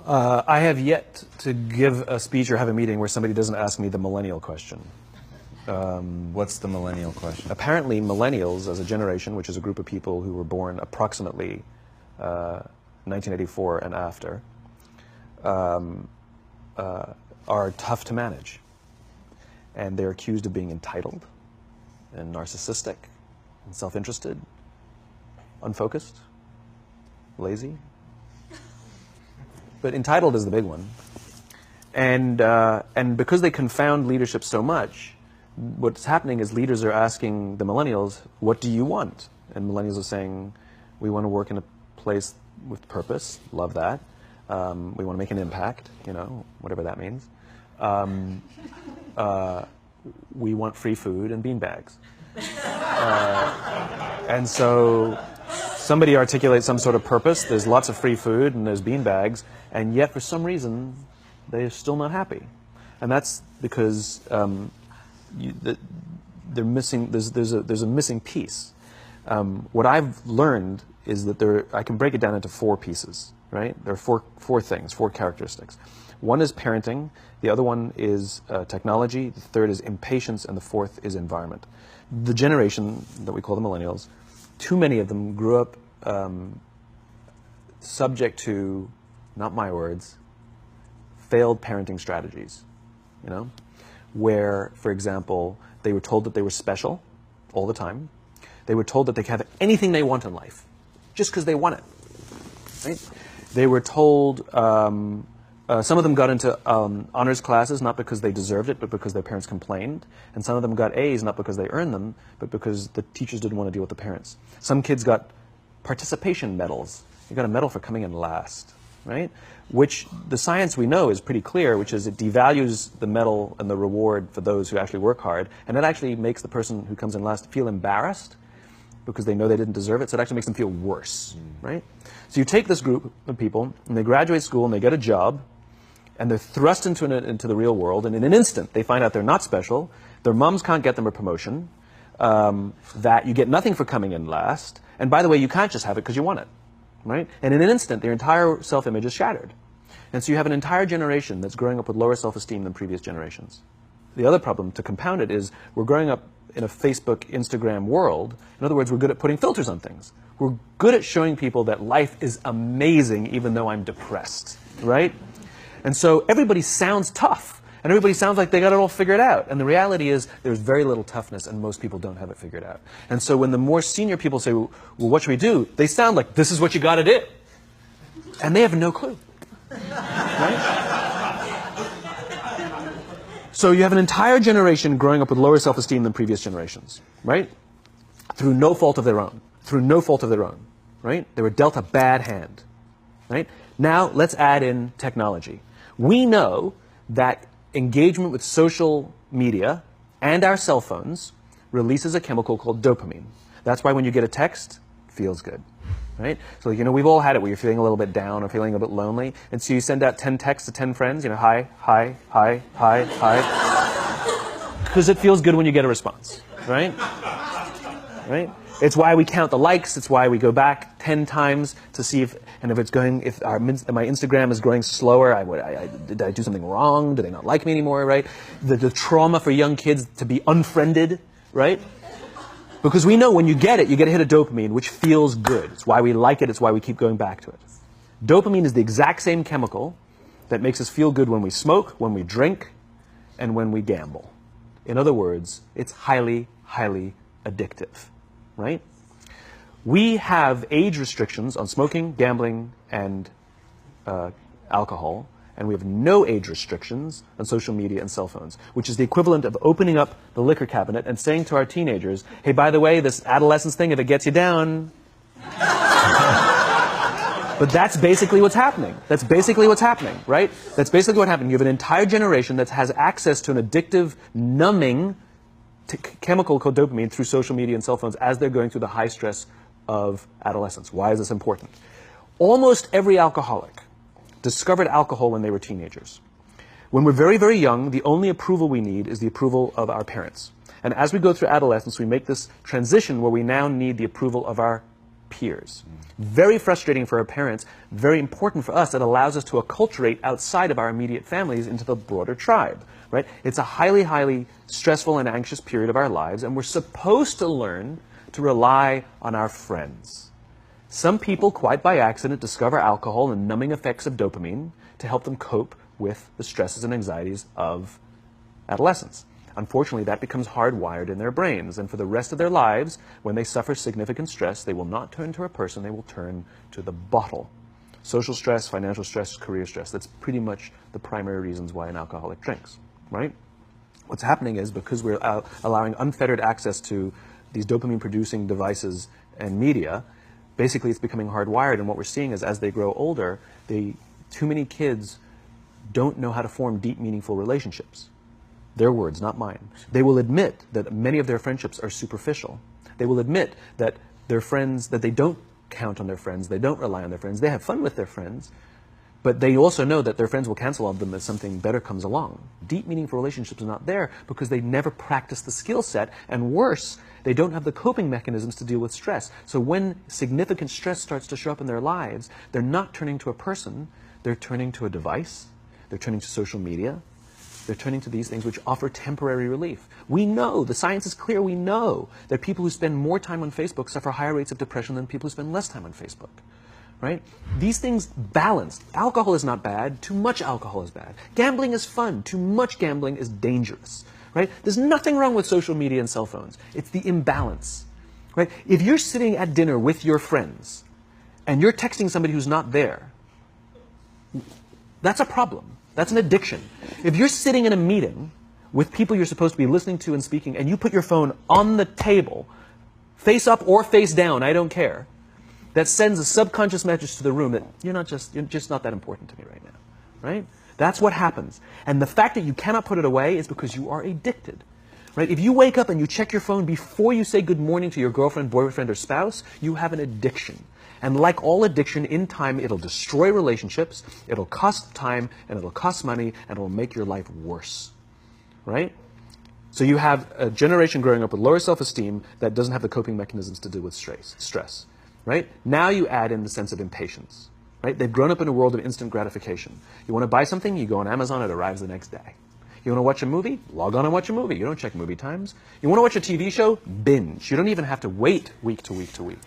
I have yet to give a speech or have a meeting where somebody doesn't ask me the millennial question. What's the millennial question? Apparently, millennials as a generation, which is a group of people who were born approximately 1984 and after, are tough to manage. And they're accused of being entitled and narcissistic and self-interested, unfocused, lazy. But entitled is the big one. And because they confound leadership so much, what's happening is leaders are asking the millennials, what do you want? And millennials are saying, we want to work in a place with purpose, love that. We want to make an impact, you know, whatever that means. We want free food and beanbags. And so somebody articulates some sort of purpose, there's lots of free food and there's beanbags, and yet for some reason they're still not happy. And that's because they're missing, there's a missing piece. What I've learned is that I can break it down into 4 pieces, right? There are four things, 4 characteristics. One is parenting, the other one is technology, the third is impatience, and the fourth is environment. The generation that we call the millennials, too many of them grew up subject to, not my words, failed parenting strategies, you know, where, for example, they were told that they were special all the time. They were told that they could have anything they want in life, just because they want it, right? They were told, some of them got into honors classes, not because they deserved it, but because their parents complained. And some of them got A's, not because they earned them, but because the teachers didn't want to deal with the parents. Some kids got participation medals. You got a medal for coming in last, right? Which the science we know is pretty clear, which is it devalues the medal and the reward for those who actually work hard. And it actually makes the person who comes in last feel embarrassed because they know they didn't deserve it. So it actually makes them feel worse, right? So you take this group of people, and they graduate school, and they get a job, and they're thrust into the real world, and in an instant, they find out they're not special, their moms can't get them a promotion, that you get nothing for coming in last, and by the way, you can't just have it because you want it, right? And in an instant, their entire self-image is shattered. And so you have an entire generation that's growing up with lower self-esteem than previous generations. The other problem, to compound it, is we're growing up in a Facebook, Instagram world. In other words, we're good at putting filters on things. We're good at showing people that life is amazing even though I'm depressed, right? And so everybody sounds tough, and everybody sounds like they got it all figured out. And the reality is there's very little toughness, and most people don't have it figured out. And so when the more senior people say, well, what should we do? They sound like, this is what you got to do. And they have no clue. Right? So you have an entire generation growing up with lower self-esteem than previous generations, right? Through no fault of their own. Through no fault of their own, right? They were dealt a bad hand, right? Now let's add in technology. We know that engagement with social media and our cell phones releases a chemical called dopamine. That's why when you get a text, it feels good, right? So, you know, we've all had it where you're feeling a little bit down or feeling a bit lonely, and so you send out 10 texts to 10 friends, you know, hi, hi, hi, hi, hi, because it feels good when you get a response, right? Right? It's why we count the likes. It's why we go back 10 times to see if my Instagram is growing slower. Did I do something wrong? Do they not like me anymore, right? The trauma for young kids to be unfriended, right? Because we know when you get a hit of dopamine, which feels good. It's why we like it. It's why we keep going back to it. Dopamine is the exact same chemical that makes us feel good when we smoke, when we drink, and when we gamble. In other words, it's highly, highly addictive. Right? We have age restrictions on smoking, gambling, and alcohol, and we have no age restrictions on social media and cell phones, which is the equivalent of opening up the liquor cabinet and saying to our teenagers, hey, by the way, this adolescence thing, if it gets you down... But that's basically what's happening. That's basically what's happening, right? That's basically what happened. You have an entire generation that has access to an addictive, numbing chemical called dopamine through social media and cell phones as they're going through the high stress of adolescence. Why is this important? Almost every alcoholic discovered alcohol when they were teenagers. When we're very, very young, the only approval we need is the approval of our parents. And as we go through adolescence, we make this transition where we now need the approval of our peers. Very frustrating for our parents, very important for us. It allows us to acculturate outside of our immediate families into the broader tribe, right? It's a highly, highly stressful and anxious period of our lives, and we're supposed to learn to rely on our friends. Some people, quite by accident, discover alcohol and numbing effects of dopamine to help them cope with the stresses and anxieties of adolescence. Unfortunately, that becomes hardwired in their brains, and for the rest of their lives, when they suffer significant stress, they will not turn to a person, they will turn to the bottle. Social stress, financial stress, career stress, that's pretty much the primary reasons why an alcoholic drinks, right? What's happening is, because we're allowing unfettered access to these dopamine-producing devices and media, basically it's becoming hardwired, and what we're seeing is, as they grow older, too many kids don't know how to form deep, meaningful relationships. Their words, not mine. They will admit that many of their friendships are superficial. They will admit that their friends, that they don't count on their friends, they don't rely on their friends, they have fun with their friends, but they also know that their friends will cancel on them as something better comes along. Deep, meaningful relationships are not there because they never practice the skill set, and worse, they don't have the coping mechanisms to deal with stress. So when significant stress starts to show up in their lives, they're not turning to a person, they're turning to a device, they're turning to social media, they're turning to these things which offer temporary relief. We know, the science is clear, we know that people who spend more time on Facebook suffer higher rates of depression than people who spend less time on Facebook, right? These things balanced. Alcohol is not bad, too much alcohol is bad. Gambling is fun, too much gambling is dangerous, right? There's nothing wrong with social media and cell phones. It's the imbalance, right? If you're sitting at dinner with your friends and you're texting somebody who's not there, that's a problem. That's an addiction. If you're sitting in a meeting with people you're supposed to be listening to and speaking, and you put your phone on the table, face up or face down, I don't care, that sends a subconscious message to the room that you're just not that important to me right now, right? That's what happens. And the fact that you cannot put it away is because you are addicted, right? If you wake up and you check your phone before you say good morning to your girlfriend, boyfriend, or spouse, you have an addiction. And like all addiction, in time, it'll destroy relationships, it'll cost time, and it'll cost money, and it'll make your life worse, right? So you have a generation growing up with lower self-esteem that doesn't have the coping mechanisms to deal with stress, right? Now you add in the sense of impatience, right? They've grown up in a world of instant gratification. You want to buy something, you go on Amazon, it arrives the next day. You want to watch a movie? Log on and watch a movie. You don't check movie times. You want to watch a TV show? Binge. You don't even have to wait week to week to week,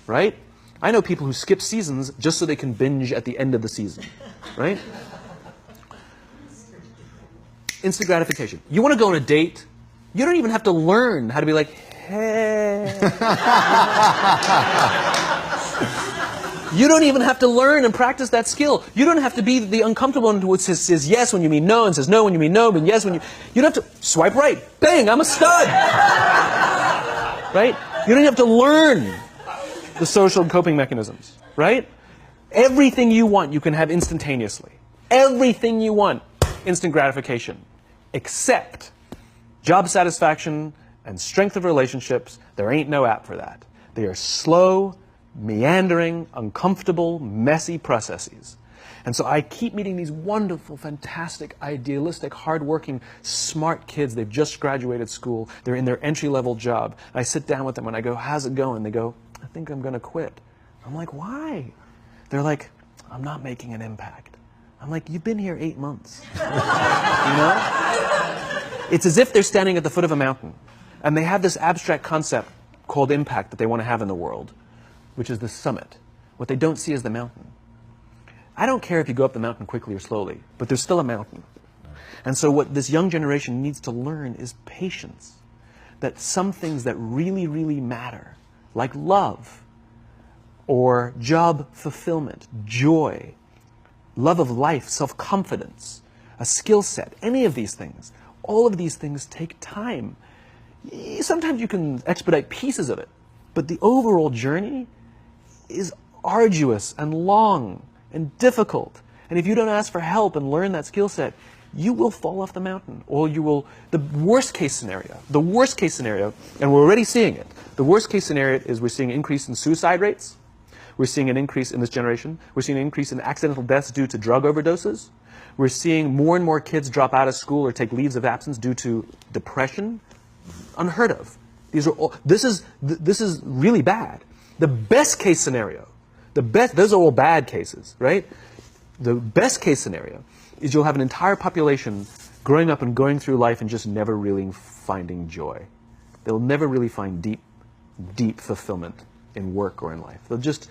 right? I know people who skip seasons just so they can binge at the end of the season, right? Instant gratification. You want to go on a date? You don't even have to learn how to be like, hey. You don't even have to learn and practice that skill. You don't have to be the uncomfortable one who says yes when you mean no and says no when you mean no and yes when you... You don't have to swipe right. Bang, I'm a stud. Right? You don't have to learn the social coping mechanisms, right? Everything you want, you can have instantaneously. Everything you want, instant gratification. Except job satisfaction and strength of relationships, there ain't no app for that. They are slow, meandering, uncomfortable, messy processes. And so I keep meeting these wonderful, fantastic, idealistic, hardworking, smart kids. They've just graduated school. They're in their entry-level job. I sit down with them and I go, how's it going? They go, I think I'm going to quit. I'm like, why? They're like, I'm not making an impact. I'm like, you've been here 8 months. You know? It's as if they're standing at the foot of a mountain, and they have this abstract concept called impact that they want to have in the world, which is the summit. What they don't see is the mountain. I don't care if you go up the mountain quickly or slowly, but there's still a mountain. And so what this young generation needs to learn is patience. That some things that really, really matter, like love, or job fulfillment, joy, love of life, self-confidence, a skill set, any of these things, all of these things take time. Sometimes you can expedite pieces of it, but the overall journey is arduous and long and difficult. And if you don't ask for help and learn that skill set, you will fall off the mountain, or you will, the worst case scenario, and we're already seeing it, the worst case scenario is we're seeing an increase in suicide rates, we're seeing an increase in this generation, we're seeing an increase in accidental deaths due to drug overdoses, we're seeing more and more kids drop out of school or take leaves of absence due to depression. Unheard of. These are all, this is really bad. The best case scenario, those are all bad cases, right? The best case scenario is you'll have an entire population growing up and going through life and just never really finding joy. They'll never really find deep fulfillment in work or in life. They'll just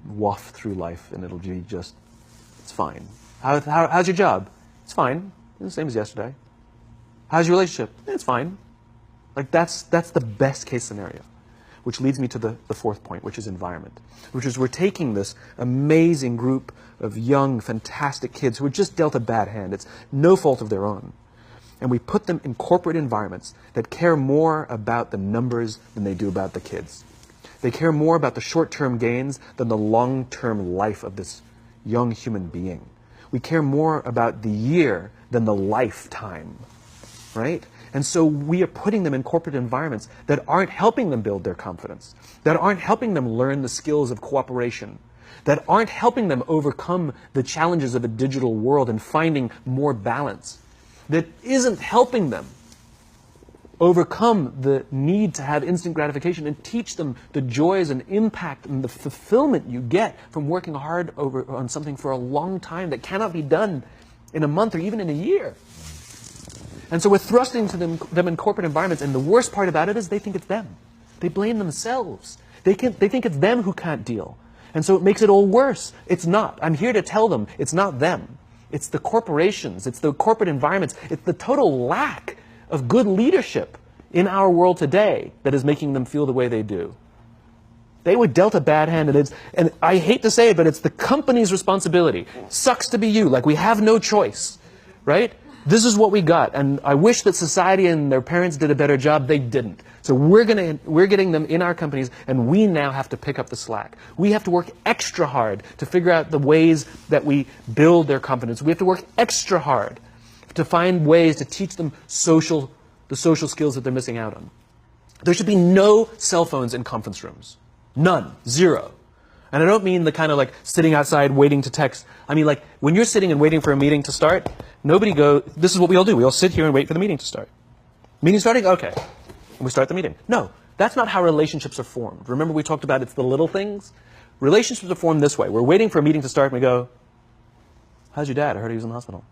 waft through life and it'll be just, it's fine. How's your job? It's fine. It's the same as yesterday. How's your relationship? It's fine. Like that's the best case scenario. Which leads me to the fourth point, which is environment. Which is we're taking this amazing group of young, fantastic kids who were just dealt a bad hand. It's no fault of their own. And we put them in corporate environments that care more about the numbers than they do about the kids. They care more about the short-term gains than the long-term life of this young human being. We care more about the year than the lifetime, right? And so we are putting them in corporate environments that aren't helping them build their confidence, that aren't helping them learn the skills of cooperation, that aren't helping them overcome the challenges of a digital world and finding more balance, that isn't helping them overcome the need to have instant gratification and teach them the joys and impact and the fulfillment you get from working hard on something for a long time that cannot be done in a month or even in a year. And so we're thrusting to them in corporate environments, and the worst part about it is they think it's them. They blame themselves. They think it's them who can't deal. And so it makes it all worse. It's not. I'm here to tell them it's not them. It's the corporations. It's the corporate environments. It's the total lack of good leadership in our world today that is making them feel the way they do. They were dealt a bad hand, and I hate to say it, but it's the company's responsibility. Sucks to be you. Like, we have no choice, right? This is what we got, and I wish that society and their parents did a better job. They didn't. So we're getting them in our companies, and we now have to pick up the slack. We have to work extra hard to figure out the ways that we build their confidence. We have to work extra hard to find ways to teach them the social skills that they're missing out on. There should be no cell phones in conference rooms. None. Zero. And I don't mean the kind of like sitting outside waiting to text. I mean like when you're sitting and waiting for a meeting to start, this is what we all do. We all sit here and wait for the meeting to start. Meeting starting? Okay. And we start the meeting. No, that's not how relationships are formed. Remember we talked about it's the little things? Relationships are formed this way. We're waiting for a meeting to start and we go, how's your dad? I heard he was in the hospital.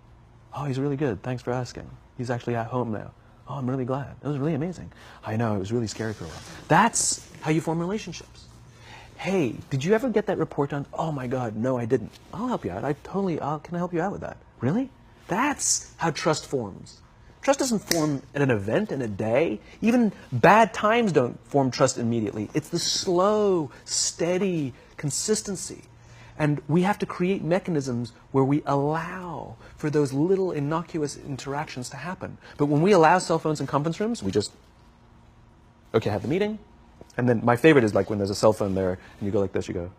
Oh, he's really good. Thanks for asking. He's actually at home now. Oh, I'm really glad. It was really amazing. I know, it was really scary for a while. That's how you form relationships. Hey, did you ever get that report done? Oh my God, no, I didn't. I'll help you out. Can I help you out with that? Really? That's how trust forms. Trust doesn't form at an event in a day. Even bad times don't form trust immediately. It's the slow, steady consistency. And we have to create mechanisms where we allow for those little innocuous interactions to happen. But when we allow cell phones in conference rooms, we just, okay, have the meeting. And then my favorite is like when there's a cell phone there and you go like this, you go.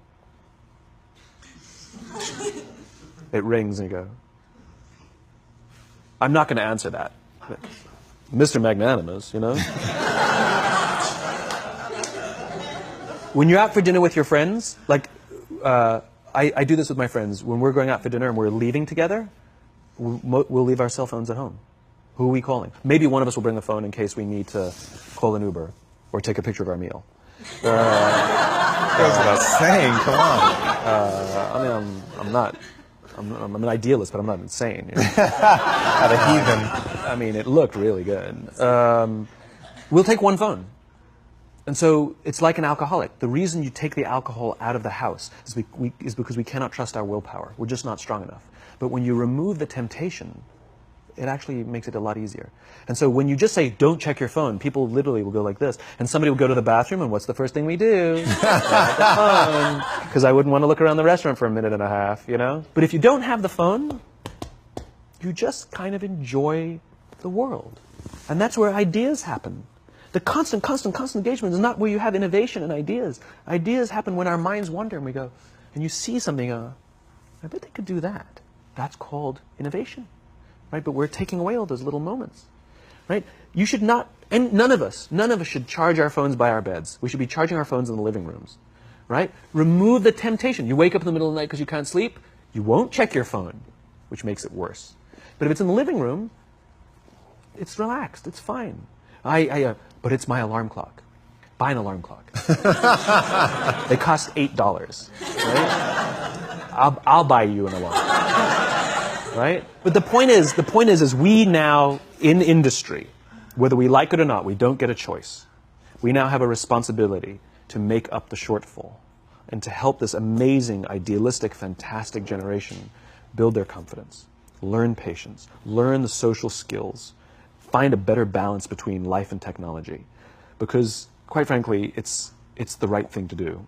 It rings and you go. I'm not going to answer that. Mr. Magnanimous, you know. When you're out for dinner with your friends, like I do this with my friends. When we're going out for dinner and we're leaving together, we'll leave our cell phones at home. Who are we calling? Maybe one of us will bring the phone in case we need to call an Uber or take a picture of our meal. That's what I was saying. Come on. I'm an idealist, but I'm not insane. You know? Not a heathen. I mean, it looked really good. We'll take one phone. And so it's like an alcoholic. The reason you take the alcohol out of the house is because we cannot trust our willpower. We're just not strong enough. But when you remove the temptation, it actually makes it a lot easier. And so when you just say, don't check your phone, people literally will go like this. And somebody will go to the bathroom, and what's the first thing we do? Grab the phone. Because I wouldn't want to look around the restaurant for a minute and a half, you know? But if you don't have the phone, you just kind of enjoy the world. And that's where ideas happen. The constant engagement is not where you have innovation and ideas. Ideas happen when our minds wander and we go, and you see something, I bet they could do that. That's called innovation. Right? But we're taking away all those little moments, right? You should not, and none of us should charge our phones by our beds. We should be charging our phones in the living rooms, right? Remove the temptation. You wake up in the middle of the night because you can't sleep, you won't check your phone, which makes it worse. But if it's in the living room, it's relaxed, it's fine. But it's my alarm clock. Buy an alarm clock. They cost $8, right? I'll buy you an alarm, right? But the point is we now, in industry, whether we like it or not, we don't get a choice. We now have a responsibility to make up the shortfall and to help this amazing, idealistic, fantastic generation build their confidence, learn patience, learn the social skills, find a better balance between life and technology. Because, quite frankly, it's the right thing to do.